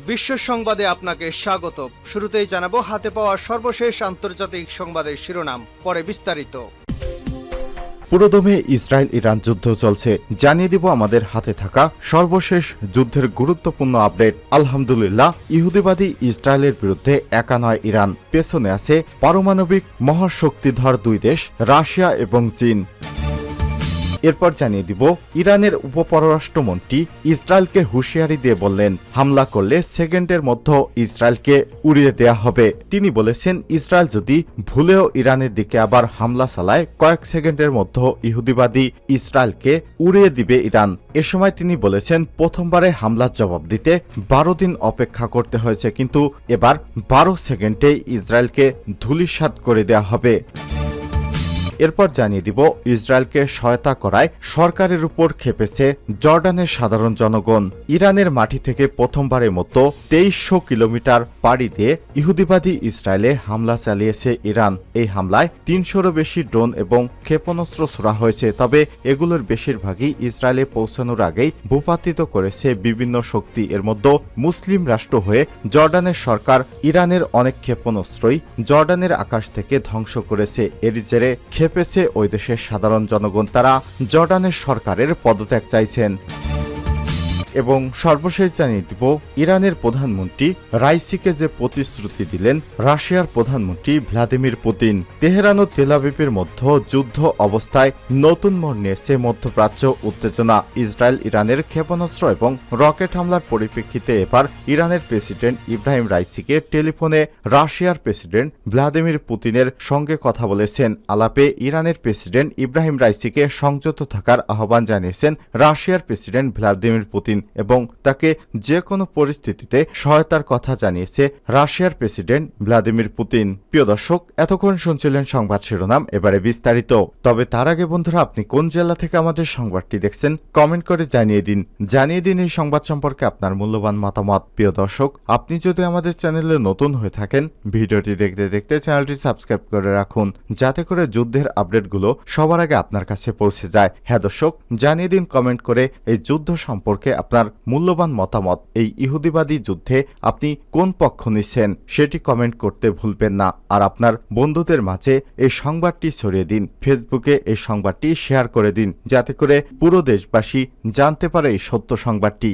বিশ্ব সংবাদে আপনাকে স্বাগত। শুরুতেই জানাবো হাতে পাওয়া সর্বশেষ আন্তর্জাতিক সংবাদের শিরোনাম, পরে বিস্তারিত। পুরোদমে ইসরায়েল ইরান যুদ্ধ চলছে, জানিয়ে দিব আমাদের হাতে থাকা সর্বশেষ যুদ্ধের গুরুত্বপূর্ণ আপডেট। আলহামদুলিল্লাহ, ইহুদিবাদী ইসরায়েলের বিরুদ্ধে একা নয় ইরান, পেছনে আছে পারমাণবিক মহাশক্তিধর দুই দেশ রাশিয়া এবং চীন। এরপর জানিয়ে দিব ইরানের উপপররাষ্ট্রমন্ত্রী ইসরায়েলকে হুঁশিয়ারি দিয়ে বললেন, হামলা করলে সেকেন্ডের মধ্যে ইসরায়েলকে উড়িয়ে দেয়া হবে। তিনি বলেছেন, ইসরায়েল যদি ভুলেও ইরানের দিকে আবার হামলা চালায়, কয়েক সেকেন্ডের মধ্যে ইহুদিবাদী ইসরায়েলকে উড়িয়ে দিবে ইরান। এ সময় তিনি বলেছেন, প্রথমবারে হামলার জবাব দিতে 12 দিন অপেক্ষা করতে হয়েছে, কিন্তু এবার 12 সেকেন্ডে ইসরায়েলকে ধূলিসাৎ করে দেয়া হবে। এরপর জানিয়ে দিব ইসরায়েলকে সহায়তা করায় সরকারের উপর ক্ষেপেছে জর্ডানের সাধারণ জনগণ। ইরানের মাটি থেকে প্রথমবারের মতো 2300 কিলোমিটার পাড়ি দিয়ে ইহুদিবাদী ইসরায়েলে হামলা চালিয়েছে ইরান। এই হামলায় 300-রও বেশি ড্রোন এবং ক্ষেপণাস্ত্র ছোড়া হয়েছে, তবে এগুলোর বেশিরভাগই ইসরায়েলে পৌঁছানোর আগেই ভূপাতিত করেছে বিভিন্ন শক্তি। এর মধ্যে মুসলিম রাষ্ট্র হয়ে জর্ডানের সরকার ইরানের অনেক ক্ষেপণাস্ত্রই জর্ডানের আকাশ থেকে ধ্বংস করেছে। এর জেরে পেছে ওই দেশের সাধারণ জনগণ, তারা জর্ডানের সরকারের পদত্যাগ চাইছেন। এবং সর্বশেষ জানিয়ে দিব ইরানের প্রধানমন্ত্রী রাইসিকে যে প্রতিশ্রুতি দিলেন রাশিয়ার প্রধানমন্ত্রী ভ্লাদিমির পুতিন। তেহরান ও তেল আবিবের মধ্যে যুদ্ধ অবস্থায় নতুন মোড় নিয়েছে মধ্যপ্রাচ্য উত্তেজনা। ইসরায়েল ইরানের ক্ষেপণাস্ত্র এবং রকেট হামলার পরিপ্রেক্ষিতে এবার ইরানের প্রেসিডেন্ট ইব্রাহিম রাইসিকে টেলিফোনে রাশিয়ার প্রেসিডেন্ট ভ্লাদিমির পুতিনের সঙ্গে কথা বলেছেন। আলাপে ইরানের প্রেসিডেন্ট ইব্রাহিম রাইসিকে সংযত থাকার আহ্বান জানিয়েছেন রাশিয়ার প্রেসিডেন্ট ভ্লাদিমির পুতিন এবং তাকে যে কোনো পরিস্থিতিতে সহায়তার কথা জানিয়েছে রাশিয়ার প্রেসিডেন্ট ভ্লাদিমির পুতিন। প্রিয় দর্শক, এতক্ষণ শুনছিলেন সংবাদ শিরোনাম, এবারে বিস্তারিত। তবে তার আগে বন্ধুরা, আপনি কোন জেলা থেকে আমাদের সংবাদটি দেখছেন কমেন্ট করে জানিয়ে দিন এই সংবাদ সম্পর্কে আপনার মূল্যবান মতামত। প্রিয় দর্শক, আপনি যদি আমাদের চ্যানেলে নতুন হয়ে থাকেন, ভিডিওটি দেখতে দেখতে চ্যানেলটি সাবস্ক্রাইব করে রাখুন, যাতে করে যুদ্ধের আপডেটগুলো সবার আগে আপনার কাছে পৌঁছে যায়। হ্যাঁ দর্শক, জানিয়ে দিন কমেন্ট করে এই যুদ্ধ সম্পর্কে আপনার মূল্যবান মতামত। এই ইহুদিবাদী যুদ্ধে আপনি কোন পক্ষ নিচ্ছেন সেটি কমেন্ট করতে ভুলবেন না। আর আপনার বন্ধুদের মাঝে এই সংবাদটি ছড়িয়ে দিন, ফেসবুকে এই সংবাদটি শেয়ার করে দিন, যাতে করে পুরো দেশবাসী জানতে পারে এই সত্য সংবাদটি।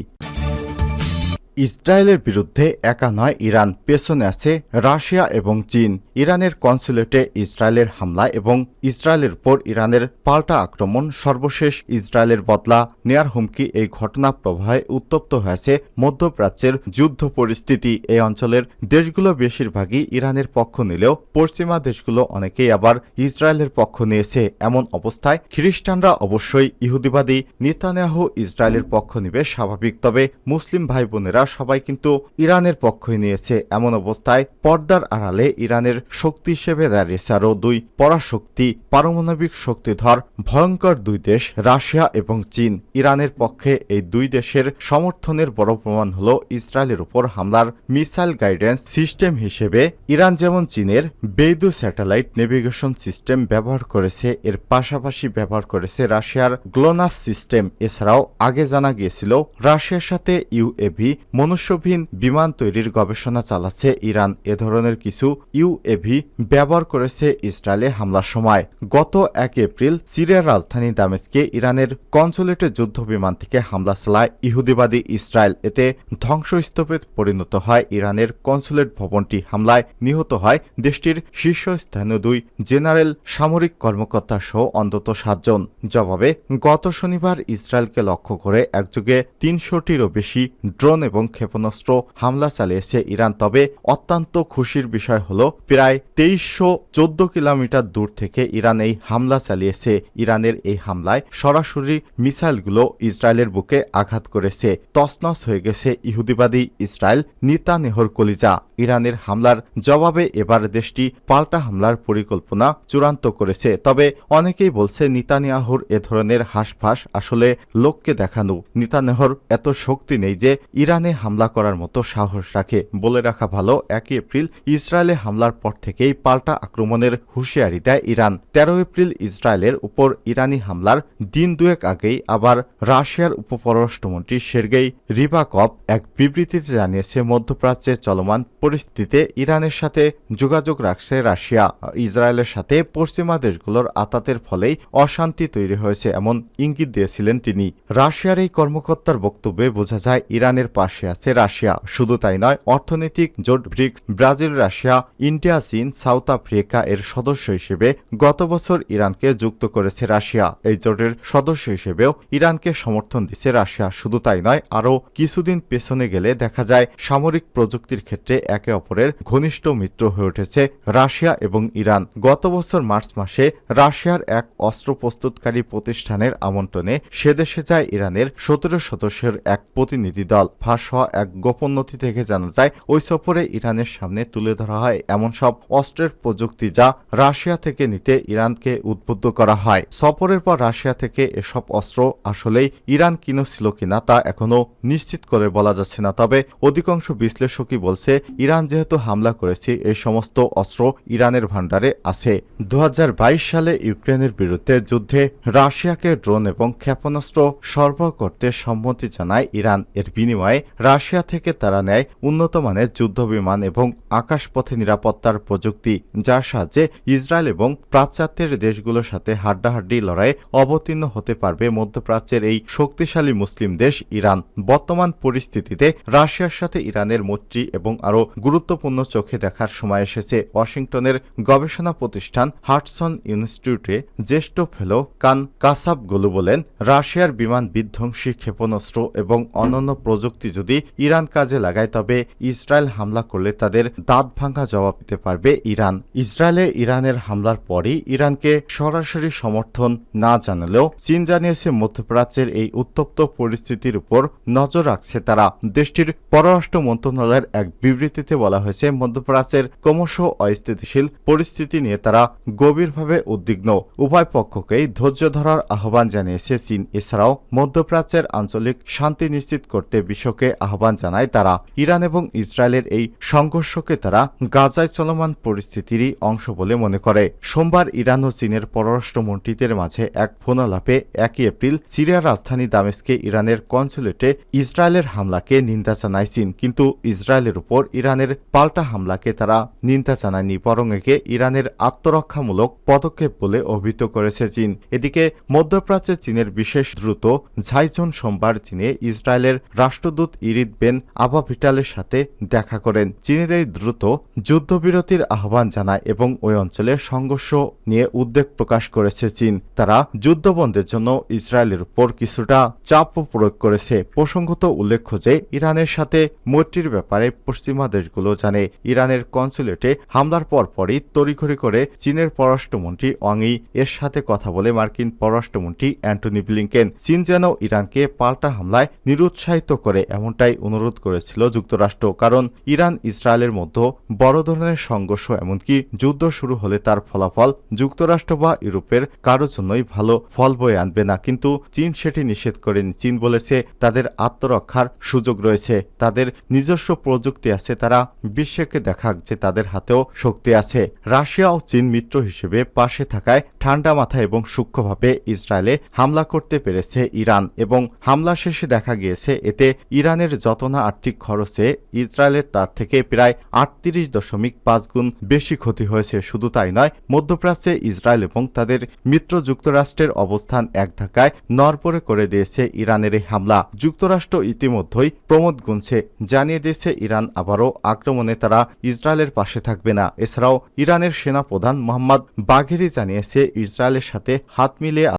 ইসরায়েলের বিরুদ্ধে একা নয় ইরান, পেছনে আছে রাশিয়া এবং চীন। ইরানের কনসুলেটে ইসরায়েলের হামলা এবং ইসরায়েলের উপর ইরানের পাল্টা আক্রমণ, সর্বশেষ ইসরায়েলের বদলা নেয়ার হুমকি, এই ঘটনা প্রবাহে উত্তপ্ত হয়েছে মধ্যপ্রাচ্যের যুদ্ধ পরিস্থিতি। এই অঞ্চলের দেশগুলো বেশিরভাগই ইরানের পক্ষ নিলেও পশ্চিমা দেশগুলো অনেকেই আবার ইসরায়েলের পক্ষ নিয়েছে। এমন অবস্থায় খ্রিস্টানরা অবশ্যই ইহুদিবাদী নেতানিয়াহু ইসরায়েলের পক্ষ নিবে স্বাভাবিক, তবে মুসলিম ভাই বোনেরা সবাই কিন্তু ইরানের পক্ষই নিয়েছে। এমন অবস্থায় পর্দার আড়ালে ইরানের শক্তি হিসেবে দাঁড়িয়েছে আরও দুই পরাশক্তি, পারমাণবিক শক্তিধর ভয়ঙ্কর দুই দেশ রাশিয়া এবং চীন। ইরানের পক্ষে এই দুই দেশের সমর্থনের বড় প্রমাণ হল ইসরায়েলের উপর হামলার মিসাইল গাইডেন্স সিস্টেম হিসেবে ইরান যেমন চীনের বেইদু স্যাটেলাইট নেভিগেশন সিস্টেম ব্যবহার করেছে, এর পাশাপাশি ব্যবহার করেছে রাশিয়ার গ্লোনাস সিস্টেম। এছাড়াও আগে জানা গিয়েছিল রাশিয়ার সাথে ইউএভি মনুষ্যবিহীন বিমান তৈরির গবেষণা চালাচ্ছে ইরান। এ ধরনের কিছু ইউএভি ব্যবহার করেছে ইসরায়েলে হামলার সময়। গত 1 এপ্রিল সিরিয়ার রাজধানী দামেস্কে ইরানের কনসুলেটে যুদ্ধ বিমান থেকে হামলা চালায় ইহুদিবাদী ইসরায়েল। এতে ধ্বংসস্তূপে পরিণত হয় ইরানের কনসুলেট ভবনটি। হামলায় নিহত হয় দেশটির শীর্ষস্থানীয় 2 জেনারেল সামরিক কর্মকর্তা সহ অন্তত 7 জন। জবাবে গত শনিবার ইসরায়েলকে লক্ষ্য করে একযোগে 300টিরও বেশি ড্রোন এবং ক্ষেপণাস্ত্র হামলা চালিয়েছে ইরান। তবে অত্যন্ত খুশির বিষয় হল প্রায় 2314 কিলোমিটার দূর থেকে ইরান এই হামলা চালিয়েছে। ইরানের এই হামলায় সরাসরি মিসাইলগুলো ইসরায়েলের বুকে আঘাত করেছে। তছনছ হয়ে গেছে ইহুদিবাদী ইসরায়েল নেতানিয়াহুর কলিজা। ইরানের হামলার জবাবে এবার দেশটি পাল্টা হামলার পরিকল্পনা চূড়ান্ত করেছে। তবে অনেকেই বলছে নেতানিয়াহুর এ ধরনের হাঁসফাঁস আসলে লোককে দেখানো। নেতানিয়াহুর এত শক্তি নেই যে ইরানে হামলা করার মতো সাহস রাখে। বলে রাখা ভালো, 1 এপ্রিল ইসরায়েলে হামলার পর থেকেই পাল্টা আক্রমণের হুঁশিয়ারি দেয় ইরান। 13 এপ্রিল ইসরায়েলের উপর ইরানি হামলার দিন দুয়েক আগেই আবার রাশিয়ার উপপররাষ্ট্রমন্ত্রী সের্গেই রিবাকভ এক বিবৃতিতে জানিয়েছে, মধ্যপ্রাচ্যে চলমান পরিস্থিতিতে ইরানের সাথে যোগাযোগ রাখছে রাশিয়া। ইসরায়েলের সাথে পশ্চিমা দেশগুলোর আতাতের ফলেই অশান্তি তৈরি হয়েছে এমন ইঙ্গিত দিয়েছিলেন তিনি। রাশিয়ার এই কর্মকর্তার বক্তব্যে বোঝা যায় ইরানের পাশে আছে রাশিয়া। শুধু তাই নয়, অর্থনৈতিক জোট ব্রিক্স, ব্রাজিল, রাশিয়া, ইন্ডিয়া, চীন, সাউথ আফ্রিকা এর সদস্য হিসেবে গত বছর ইরানকে যুক্ত করেছে রাশিয়া। এই জোটের সদস্য হিসেবেও ইরানকে সমর্থন দিচ্ছে রাশিয়া। শুধু তাই নয়, আরও কিছুদিন পেছনে গেলে দেখা যায় সামরিক প্রযুক্তির ক্ষেত্রে একে অপরের ঘনিষ্ঠ মিত্র হয়ে উঠেছে রাশিয়া এবং ইরান। গত বছর মার্চ মাসে রাশিয়ার এক অস্ত্র প্রস্তুতকারী প্রতিষ্ঠানের আমন্ত্রণে সেদেশে যায় ইরানের 17 সদস্যের এক প্রতিনিধি দল। ফাঁস হওয়া এক গোপন নথি থেকে জানা যায়, ওই সফরে ইরানের সামনে তুলে ধরা হয় এমন সব অস্ত্রের প্রযুক্তি যা রাশিয়া থেকে নিতে ইরানকে উদ্বুদ্ধ করা হয়। সফরের পর রাশিয়া থেকে এসব অস্ত্র আসলেই ইরান কিনেছিল কিনা তা এখনও নিশ্চিত করে বলা যাচ্ছে না। তবে অধিকাংশ বিশ্লেষকই বলছে, ইরান যেহেতু হামলা করেছে, এই সমস্ত অস্ত্র ইরানের ভাণ্ডারে আছে। 2022 সালে ইউক্রেনের বিরুদ্ধে যুদ্ধে রাশিয়াকে ড্রোন এবং ক্ষেপণাস্ত্র সরবরাহ করতে সম্মতি জানায় ইরান। এর বিনিময়ে রাশিয়া থেকে তারা নেয় উন্নত মানের যুদ্ধবিমান এবং আকাশপথে নিরাপত্তার প্রযুক্তি, যার সাহায্যে ইসরায়েল এবং পাশ্চাত্যের দেশগুলোর সাথে হাড্ডাহাড্ডি লড়াইয়ে অবতীর্ণ হতে পারবে মধ্যপ্রাচ্যের এই শক্তিশালী মুসলিম দেশ ইরান। বর্তমান পরিস্থিতিতে রাশিয়ার সাথে ইরানের মৈত্রী এবং আরও গুরুত্বপূর্ণ চোখে দেখার সময় এসেছে। ওয়াশিংটনের গবেষণা প্রতিষ্ঠান হাডসন ইনস্টিটিউটে জ্যেষ্ঠ ফেলো কান কাসাবগুলো বলেন, রাশিয়ার বিমান বিধ্বংসী ক্ষেপণাস্ত্র এবং অন্যান্য প্রযুক্তি যদি ইরান কাজে লাগায়, তবে ইসরায়েল হামলা করলে তাদের দাঁত ভাঙা জবাব দিতে পারবে ইরান। ইসরায়েলে ইরানের হামলার পরই ইরানকে সরাসরি সমর্থন না জানালেও চীন জানিয়েছে, মধ্যপ্রাচ্যের এই উত্তপ্ত পরিস্থিতির উপর নজর রাখছে তারা। দেশটির পররাষ্ট্র মন্ত্রণালয়ের এক বিবৃতিতে বলা হয়েছে, মধ্যপ্রাচ্যের ক্রমশ অস্থিতিশীল পরিস্থিতি নিয়ে তারা গভীরভাবে উদ্বিগ্ন। উভয় পক্ষকেই ধৈর্য ধরার আহ্বান জানিয়েছে চীন। এছাড়াও মধ্যপ্রাচ্যের আঞ্চলিক শান্তি নিশ্চিত করতে বিশ্বকে আহ্বান জানায় তারা। ইরান এবং ইসরায়েলের এই সংঘর্ষকে তারা গাজায় চলমান পরিস্থিতিরই অংশ বলে মনে করে। সোমবার ইরান ও চীনের পররাষ্ট্রমন্ত্রীদের মাঝে এক ফোনালাপে 1 এপ্রিল সিরিয়ার রাজধানী দামেস্কে ইরানের কনসুলেটে ইসরায়েলের হামলাকে নিন্দা জানায় চীন। কিন্তু ইসরায়েলের উপর ইরানের পাল্টা হামলাকে তারা নিন্দা জানায়নি, বরং একে ইরানের আত্মরক্ষামূলক পদক্ষেপ বলে অভিহিত করেছে চীন। এদিকে মধ্যপ্রাচ্যে চীনের বিশেষ দ্রুত ঝাইচুন সোমবার চীনে ইসরায়েলের রাষ্ট্রদূত ইরিদ বেন আবাভিটালের সাথে দেখা করেন। চীনের এই দ্রুত যুদ্ধবিরতির আহ্বান জানায় এবং ওই অঞ্চলে সংঘর্ষ নিয়ে উদ্বেগ প্রকাশ করেছে চীন। তারা যুদ্ধবন্ধের জন্য ইসরায়েলের উপর কিছুটা চাপও প্রয়োগ করেছে। প্রসঙ্গত উল্লেখ্য যে ইরানের সাথে মৈত্রীর ব্যাপারে পশ্চিমা দেশগুলো জানে। ইরানের কনসুলেটে হামলার পরপরই তড়িঘড়ি করে চীনের পররাষ্ট্রমন্ত্রী ওয়াং ই এর সাথে কথা বলে মার্কিন পররাষ্ট্রমন্ত্রী অ্যান্টনি ব্লিংকেন। চীন যেন ইরানকে পাল্টা হামলায় নিরুৎসাহিত করে এমনটাই অনুরোধ করেছিল যুক্তরাষ্ট্র, কারণ ইরান ইসরায়েলের মধ্যে বড় ধরনের সংঘর্ষ এমনকি যুদ্ধ শুরু হলে তার ফলাফল যুক্তরাষ্ট্র বা ইউরোপের কারোর জন্যই ভালো ফল বয়ে আনবে না। কিন্তু চীন সেটি নিষেধ করেনি। চীন বলেছে তাদের আত্মরক্ষার সুযোগ রয়েছে, তাদের নিজস্ব প্রযুক্তি আছে, তারা বিশ্বকে দেখাক যে তাদের হাতেও শক্তি আছে। রাশিয়া ও চীন মিত্র হিসেবে পাশে থাকায় ঠান্ডা মাথায় এবং সূক্ষ্মভাবে ইসরায়েলে হামলা করতে পেরেছে ইরান, এবং হামলা শেষে দেখা গিয়েছে এতে ইরানের যত না আর্থিক খরচে ইসরায়েলের তার থেকে প্রায় 38.5 গুণ বেশি ক্ষতি হয়েছে। শুধু তাই নয়, মধ্যপ্রাচ্যে ইসরায়েল এবং তাদের মিত্র যুক্তরাষ্ট্রের অবস্থান এক ধাক্কায় নড়বড়ে করে দিয়েছে ইরানের এই হামলা। যুক্তরাষ্ট্র ইতিমধ্যেই প্রমোদ গুনছে, জানিয়ে দিয়েছে ইরান আবারও আক্রমণে তারা ইসরায়েলের পাশে থাকবে না। এছাড়াও ইরানের সেনাপ্রধান মোহাম্মদ বাঘেরি জানিয়েছে, ইসরায়েলের সাথে হাত মিলিয়ে